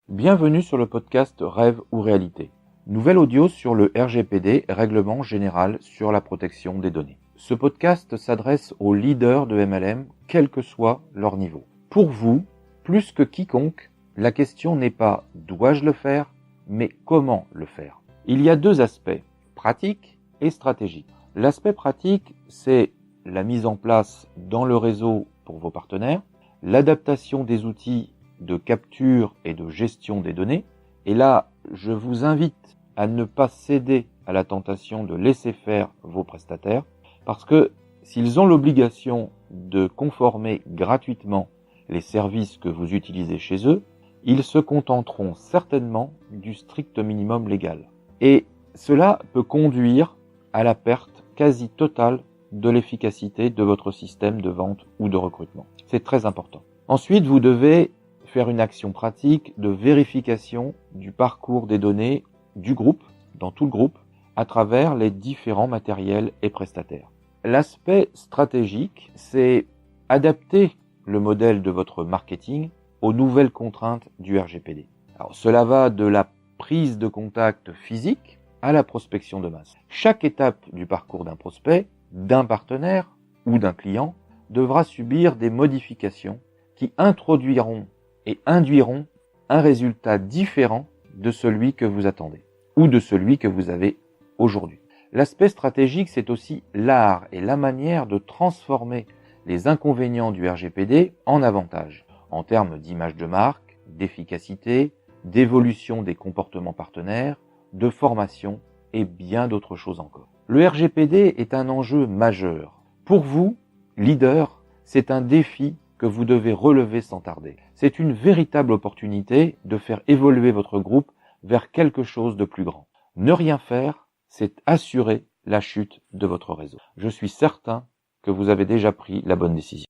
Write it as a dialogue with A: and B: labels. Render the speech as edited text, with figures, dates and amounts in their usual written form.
A: Bienvenue sur le podcast Rêve ou Réalité. Nouvel audio sur le RGPD, Règlement général sur la protection des données. Ce podcast s'adresse aux leaders de MLM, quel que soit leur niveau. Pour vous, plus que quiconque, la question n'est pas « dois-je le faire ?», mais « comment le faire ?» Il y a deux aspects, pratique et stratégique. L'aspect pratique, c'est la mise en place dans le réseau pour vos partenaires, l'adaptation des outils de capture et de gestion des données. Et là, je vous invite à ne pas céder à la tentation de laisser faire vos prestataires, parce que s'ils ont l'obligation de conformer gratuitement les services que vous utilisez chez eux, ils se contenteront certainement du strict minimum légal. Et cela peut conduire à la perte quasi totale de l'efficacité de votre système de vente ou de recrutement. C'est très important. Ensuite, vous devez faire une action pratique de vérification du parcours des données du groupe, dans tout le groupe, à travers les différents matériels et prestataires. L'aspect stratégique, c'est adapter le modèle de votre marketing aux nouvelles contraintes du RGPD. Alors, cela va de la prise de contact physique à la prospection de masse. Chaque étape du parcours d'un prospect, d'un partenaire ou d'un client devra subir des modifications qui introduiront et induiront un résultat différent de celui que vous attendez ou de celui que vous avez aujourd'hui. L'aspect stratégique, c'est aussi l'art et la manière de transformer les inconvénients du RGPD en avantages, en termes d'image de marque, d'efficacité, d'évolution des comportements partenaires, de formation et bien d'autres choses encore. Le RGPD est un enjeu majeur. Pour vous, leader, c'est un défi que vous devez relever sans tarder. C'est une véritable opportunité de faire évoluer votre groupe vers quelque chose de plus grand. Ne rien faire, c'est assurer la chute de votre réseau. Je suis certain que vous avez déjà pris la bonne décision.